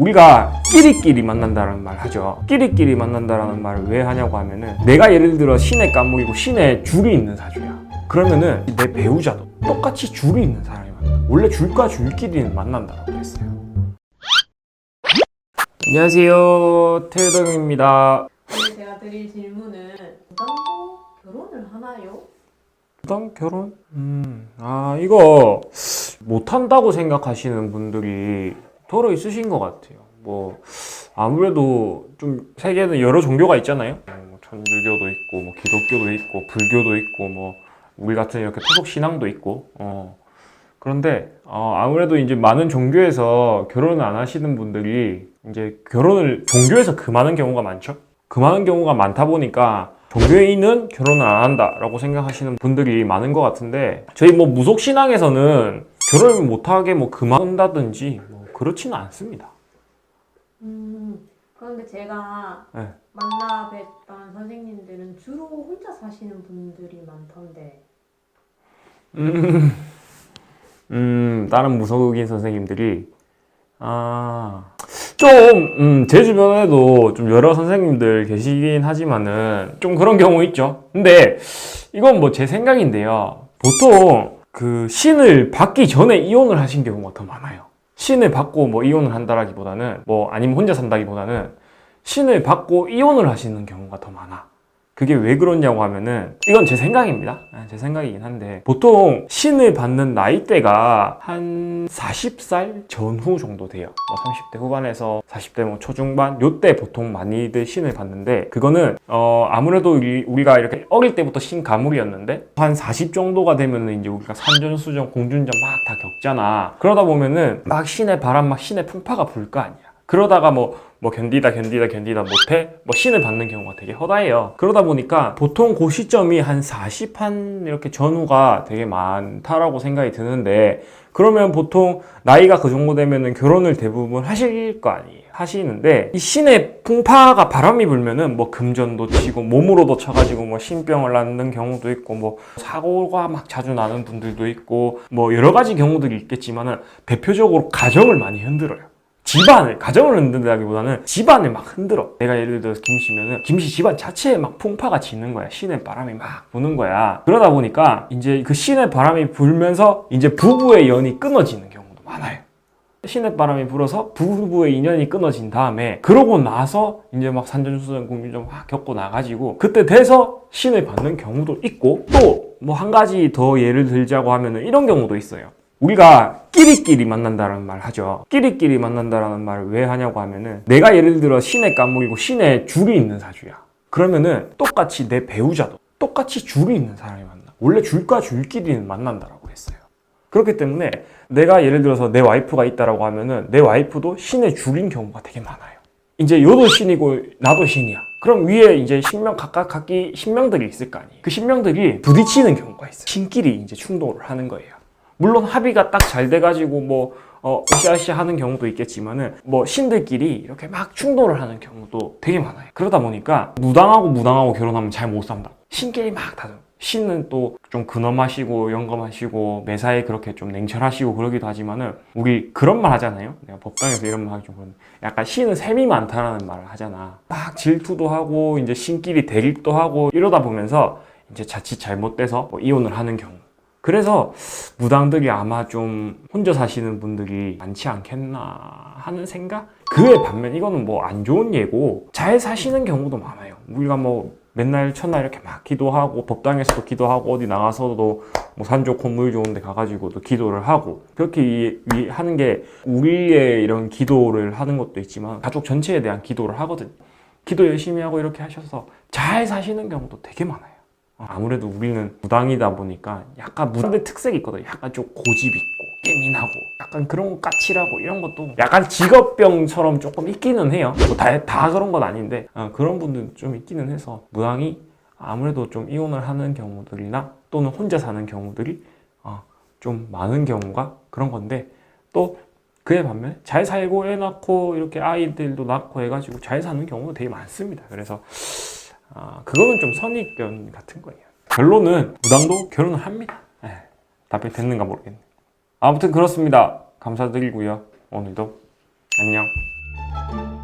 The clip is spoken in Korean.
우리가 끼리끼리 만난다는 말 하죠. 끼리끼리 만난다는 말을 왜 하냐고 하면은, 내가 예를 들어 신의 깐목이고 신의 줄이 있는 사주야. 그러면은 내 배우자도 똑같이 줄이 있는 사람이 만나. 원래 줄과 줄끼리는 만난다고 했어요. 안녕하세요, 태덕입니다. 오늘 제가 드릴 질문은 무당도 결혼을 하나요? 무당 결혼? 이거 못한다고 생각하시는 분들이 더러 있으신 것 같아요. 뭐 아무래도 좀 세계는 여러 종교가 있잖아요. 뭐 천주교도 있고, 뭐 기독교도 있고, 불교도 있고, 뭐 우리 같은 이렇게 토속 신앙도 있고. 그런데 아무래도 이제 많은 종교에서 결혼을 안 하시는 분들이 이제 결혼을 종교에서 금하는 경우가 많죠. 금하는 경우가 많다 보니까 종교인은 결혼을 안 한다라고 생각하시는 분들이 많은 것 같은데, 저희 뭐 무속신앙에서는 결혼을 못하게 뭐 금한다든지 뭐 그렇지는 않습니다. 그런데 제가 네. 만나 뵀던 선생님들은 주로 혼자 사시는 분들이 많던데. 다른 무속인 선생님들이 제 주변에도 좀 여러 선생님들 계시긴 하지만은 좀 그런 경우 있죠. 근데 이건 뭐 제 생각인데요. 보통 그 신을 받기 전에 이혼을 하신 경우가 더 많아요. 신을 받고 뭐 이혼을 한다라기보다는, 뭐 아니면 혼자 산다기보다는 신을 받고 이혼을 하시는 경우가 더 많아. 그게 왜 그러냐고 하면은, 이건 제 생각입니다. 제 생각이긴 한데, 보통 신을 받는 나이대가 한 40살 전후 정도 돼요. 뭐 30대 후반에서 40대 뭐 초중반, 요때 보통 많이들 신을 받는데, 그거는 아무래도 우리가 이렇게 어릴 때부터 신 가물이었는데, 한 40 정도가 되면은 이제 우리가 산전수전, 공준전 막 다 겪잖아. 그러다 보면은 막 신의 바람, 막 신의 풍파가 불 거 아니야. 그러다가 뭐 견디다 못해 뭐 신을 받는 경우가 되게 허다해요. 그러다 보니까 보통 그 시점이 한 40한 이렇게 전후가 되게 많다라고 생각이 드는데, 그러면 보통 나이가 그 정도 되면은 결혼을 대부분 하실 거 아니에요. 하시는데, 이 신의 풍파가 바람이 불면은 뭐 금전도 치고 몸으로도 쳐가지고 뭐 신병을 낳는 경우도 있고, 뭐 사고가 막 자주 나는 분들도 있고, 뭐 여러 가지 경우들이 있겠지만은 대표적으로 가정을 많이 흔들어요. 가정을 흔든다기보다는 집안을 막 흔들어. 내가 예를 들어서 김씨면은 김씨 집안 자체에 막 풍파가 치는 거야. 신의 바람이 막 부는 거야. 그러다 보니까 이제 그 신의 바람이 불면서 이제 부부의 연이 끊어지는 경우도 많아요. 신의 바람이 불어서 부부의 인연이 끊어진 다음에, 그러고 나서 이제 막 산전수전 공유전 막 겪고 나가지고 그때 돼서 신을 받는 경우도 있고, 또 뭐 한 가지 더 예를 들자고 하면은 이런 경우도 있어요. 우리가 끼리끼리 만난다는 말 하죠. 끼리끼리 만난다는 말을 왜 하냐고 하면은, 내가 예를 들어 신의 깐목이고 신의 줄이 있는 사주야. 그러면은 똑같이 내 배우자도 똑같이 줄이 있는 사람이 만나. 원래 줄과 줄끼리는 만난다라고 했어요. 그렇기 때문에 내가 예를 들어서 내 와이프가 있다라고 하면은 내 와이프도 신의 줄인 경우가 되게 많아요. 이제 요도 신이고 나도 신이야. 그럼 위에 이제 각기 신명들이 있을 거 아니에요. 그 신명들이 부딪히는 경우가 있어요. 신끼리 이제 충돌을 하는 거예요. 물론 합의가 딱 잘 돼가지고 뭐 으쌰으쌰 하는 경우도 있겠지만은, 뭐 신들끼리 이렇게 막 충돌을 하는 경우도 되게 많아요. 그러다 보니까 무당하고 결혼하면 잘 못 산다. 신끼리 막 다져. 신은 또 좀 근엄하시고 영검하시고 매사에 그렇게 좀 냉철하시고 그러기도 하지만은, 우리 그런 말 하잖아요. 내가 법당에서 이런 말 하기 좀 그런데, 약간 신은 셈이 많다라는 말을 하잖아. 막 질투도 하고 이제 신끼리 대립도 하고 이러다 보면서 이제 자칫 잘못돼서 뭐 이혼을 하는 경우. 그래서 무당들이 아마 좀 혼자 사시는 분들이 많지 않겠나 하는 생각? 그에 반면 이거는 뭐 안 좋은 예고, 잘 사시는 경우도 많아요. 우리가 뭐 맨날 첫날 이렇게 막 기도하고, 법당에서도 기도하고, 어디 나가서도 뭐 산 좋고 물 좋은 데 가가지고도 기도를 하고, 그렇게 하는 게 우리의 이런 기도를 하는 것도 있지만 가족 전체에 대한 기도를 하거든요. 기도 열심히 하고 이렇게 하셔서 잘 사시는 경우도 되게 많아요. 아무래도 우리는 무당이다 보니까 약간 무당들 특색이 있거든요. 약간 좀 고집 있고 예민하고 약간 그런 까칠하고 이런 것도 약간 직업병처럼 조금 있기는 해요. 뭐 다 그런 건 아닌데 그런 분들 좀 있기는 해서, 무당이 아무래도 좀 이혼을 하는 경우들이나 또는 혼자 사는 경우들이 좀 많은 경우가 그런 건데, 또 그에 반면 잘 살고 애 낳고 이렇게 아이들도 낳고 해가지고 잘 사는 경우도 되게 많습니다. 그래서 그거는 좀 선입견 같은 거예요. 결론은 무당도 결혼을 합니다. 답이 됐는가 모르겠네. 아무튼 그렇습니다. 감사드리고요. 오늘도 안녕. 네.